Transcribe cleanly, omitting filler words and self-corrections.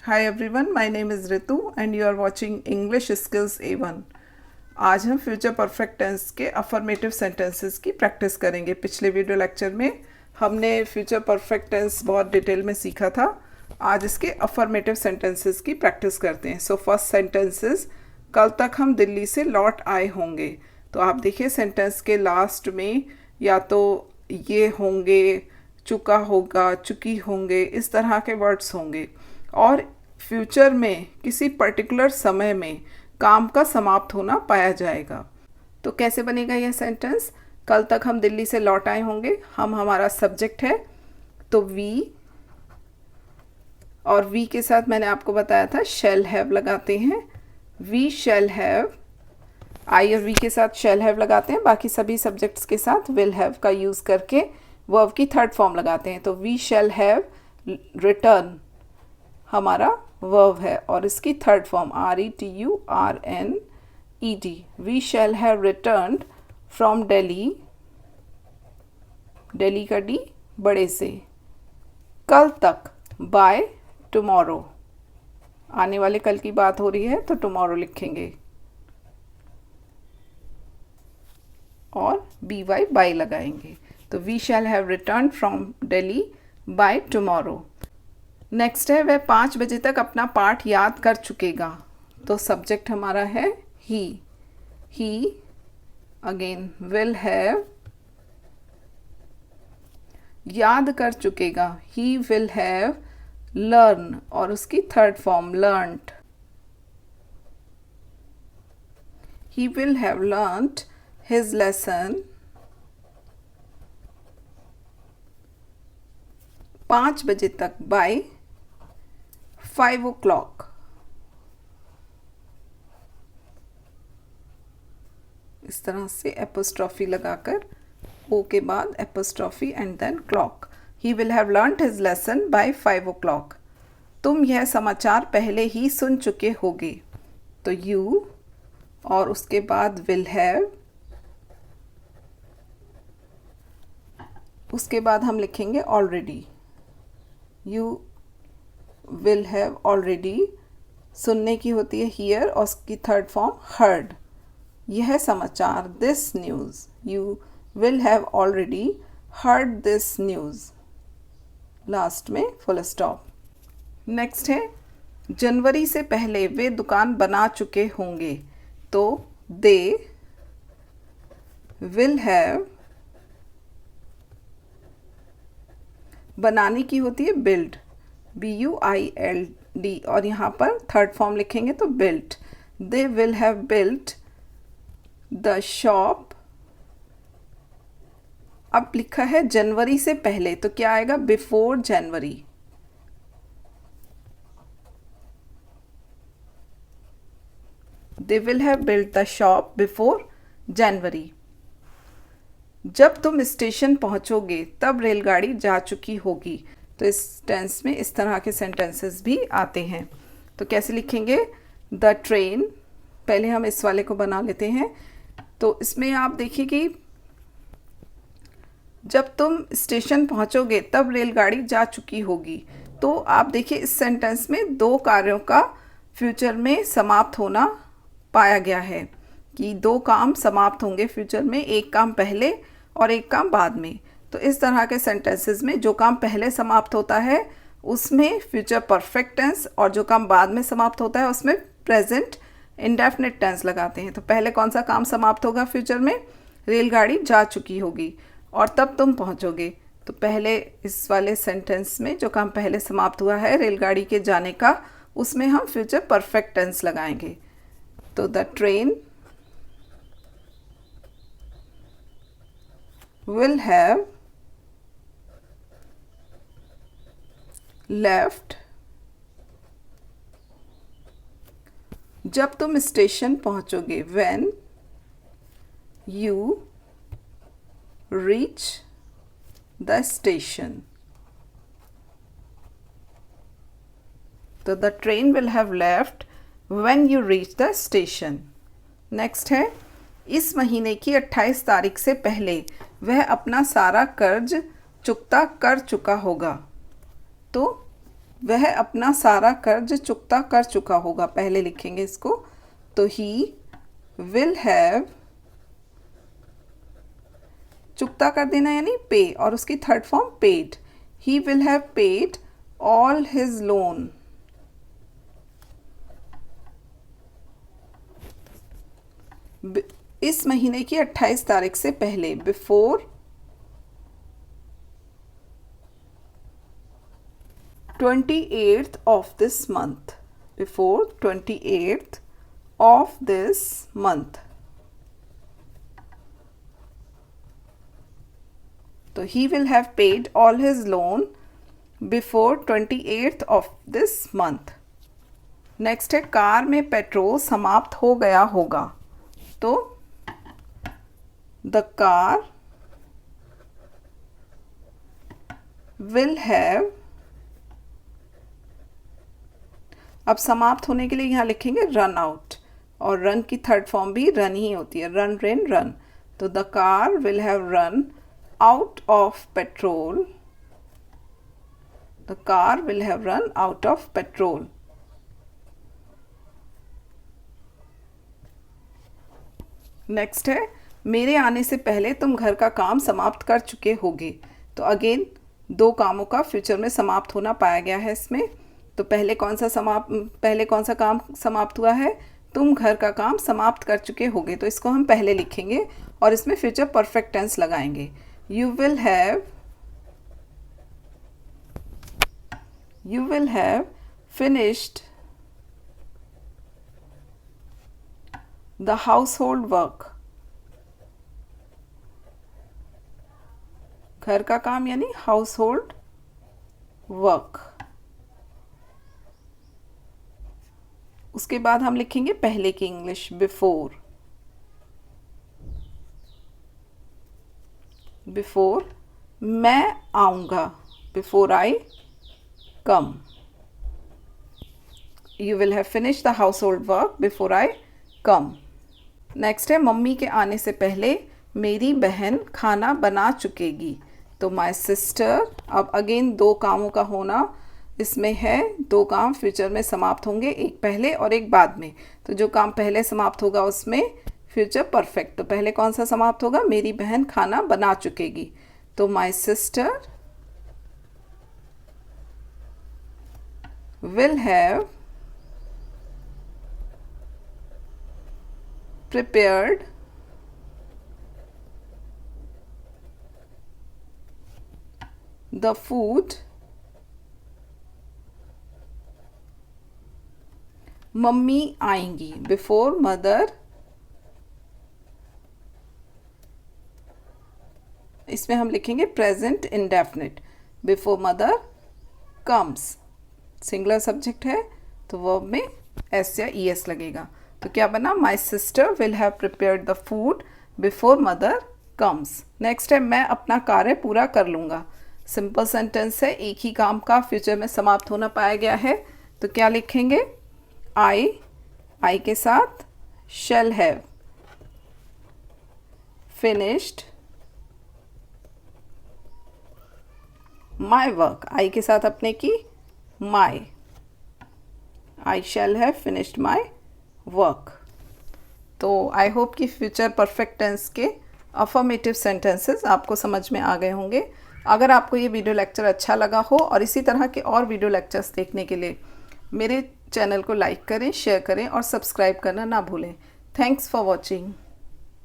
Hi everyone, my name is Ritu and you are watching English Skills A1। आज हम future perfect tense के affirmative sentences की practice करेंगे। पिछले video lecture में हमने फ्यूचर परफेक्ट टेंस बहुत डिटेल में सीखा था। आज इसके अफर्मेटिव सेंटेंसेस की प्रैक्टिस करते हैं। सो फर्स्ट सेंटेंसेस, कल तक हम दिल्ली से लौट आए होंगे। तो आप देखिए सेंटेंस के लास्ट में या तो ये होंगे, चुका होगा, चुकी होंगे, इस तरह के वर्ड्स होंगे और फ्यूचर में किसी पर्टिकुलर समय में काम का समाप्त होना पाया जाएगा। तो कैसे बनेगा यह सेंटेंस? कल तक हम दिल्ली से लौट आए होंगे। हम हमारा सब्जेक्ट है तो वी, और वी के साथ मैंने आपको बताया था शैल हैव लगाते हैं। वी शैल हैव, आई और वी के साथ शैल हैव लगाते हैं। बाकी सभी सब्जेक्ट्स के साथ विल हैव का यूज़ करके वर्ब की थर्ड फॉर्म लगाते हैं। तो वी शैल हैव रिटर्न हमारा वर्ब है और इसकी third form RETURNED। We shall have returned from Delhi, Delhi का डी बड़े से, कल तक, बाय टुमारो, आने वाले कल की बात हो रही है तो टुमारो लिखेंगे और BY बाय लगाएंगे। तो we shall have return from Delhi by tomorrow. Next है वह 5 बजे तक अपना पाठ याद कर चुकेगा। तो सब्जेक्ट हमारा है ही अगेन विल हैव, याद कर चुकेगा ही विल हैव लर्न और उसकी third form learned. He will have learned his lesson 5 बजे तक बाय 5 o'clock। इस तरह से एपोस्ट्रॉफी लगाकर ओ के बाद apostrophe and then clock. He will have learned his lesson by 5 o'clock। तुम यह समाचार पहले ही सुन चुके होगे। तो यू और उसके बाद विल हैव, उसके बाद हम लिखेंगे already. You will have already, सुनने की होती है हियर और उसकी थर्ड फॉर्म हर्ड। यह समाचार, this news, you will have already heard this news, last में फुल स्टॉप। नेक्स्ट है जनवरी से पहले वे दुकान बना चुके होंगे। तो दे विल हैव, बनाने की होती है बिल्ड, BUILD, और यहाँ पर थर्ड फॉर्म लिखेंगे तो built. They will have built the shop. अब लिखा है जनवरी से पहले तो क्या आएगा? Before January. They will have built the shop before January. जब तुम स्टेशन पहुंचोगे तब रेलगाड़ी जा चुकी होगी। तो इस टेंस में इस तरह के सेंटेंसेस भी आते हैं। तो कैसे लिखेंगे? द ट्रेन, पहले हम इस वाले को बना लेते हैं। तो इसमें आप देखिए कि जब तुम स्टेशन पहुंचोगे तब रेलगाड़ी जा चुकी होगी। तो आप देखिए इस सेंटेंस में दो कार्यों का फ्यूचर में समाप्त होना पाया गया है कि दो काम समाप्त होंगे फ्यूचर में, एक काम पहले और एक काम बाद में। तो इस तरह के सेंटेंसेस में जो काम पहले समाप्त होता है उसमें फ्यूचर परफेक्ट टेंस और जो काम बाद में समाप्त होता है उसमें प्रेजेंट इंडेफिनिट टेंस लगाते हैं। तो पहले कौन सा काम समाप्त होगा फ्यूचर में? रेलगाड़ी जा चुकी होगी और तब तुम पहुंचोगे। तो पहले इस वाले सेंटेंस में जो काम पहले समाप्त हुआ है रेलगाड़ी के जाने का, उसमें हम फ्यूचर परफेक्ट टेंस लगाएंगे। तो the train will have left, जब तुम station पहुंचोगे, when you reach the station। तो the train will have left when you reach the station। Next है इस महीने की 28 तारीख से पहले वह अपना सारा कर्ज चुकता कर चुका होगा। तो वह अपना सारा कर्ज चुकता कर चुका होगा, पहले लिखेंगे इसको। तो ही विल हैव, चुकता कर देना यानी पे, और उसकी third form paid. He will have paid all his loan, इस महीने की 28 तारीख से पहले, before 28th of this month, before 28th of this month. तो he will have paid all his loan before 28th of this month. Next है car में petrol समाप्त हो गया होगा। तो द कार विल हैव, अब समाप्त होने के लिए यहाँ लिखेंगे रन आउट, और रन की थर्ड फॉर्म भी रन ही होती है, रन रेन रन। तो the car will have run out of petrol, the car will have run out of petrol. Next है मेरे आने से पहले तुम घर का काम समाप्त कर चुके होगे। तो अगेन दो कामों का फ्यूचर में समाप्त होना पाया गया है इसमें। तो पहले कौन सा काम समाप्त हुआ है, तुम घर का काम समाप्त कर चुके होगे, तो इसको हम पहले लिखेंगे और इसमें फ्यूचर परफेक्ट टेंस लगाएंगे। You will have finished the house hold work, घर का काम यानी हाउस होल्ड वर्क। उसके बाद हम लिखेंगे पहले की इंग्लिश, बिफोर, बिफोर मैं आऊँगा, before I come. You will have finished the house hold work before I come. Next है मम्मी के आने से पहले मेरी बहन खाना बना चुकेगी। तो माई सिस्टर, अब अगेन दो कामों का होना इसमें है, दो काम फ्यूचर में समाप्त होंगे, एक पहले और एक बाद में। तो जो काम पहले समाप्त होगा उसमें फ्यूचर परफेक्ट। तो पहले कौन सा समाप्त होगा, मेरी बहन खाना बना चुकेगी। तो my sister will have prepared the food mummy आएंगी, बिफोर मदर, इसमें हम लिखेंगे present indefinite, before mother comes, singular subject है तो वर्ब में एस या ई एस लगेगा। तो क्या बना, my sister will have prepared the food before mother comes. Next है मैं अपना कार्य पूरा कर लूँगा। सिंपल सेंटेंस है, एक ही काम का फ्यूचर में समाप्त होना पाया गया है। तो क्या लिखेंगे, आई के साथ shall have finished my work, I के साथ अपने की my, I shall have finished my work. तो आई होप कि फ्यूचर परफेक्ट टेंस के अफर्मेटिव सेंटेंसेस आपको समझ में आ गए होंगे। अगर आपको ये वीडियो लेक्चर अच्छा लगा हो और इसी तरह के और वीडियो लेक्चर्स देखने के लिए मेरे चैनल को लाइक करें, शेयर करें और सब्सक्राइब करना ना भूलें। Thanks for watching.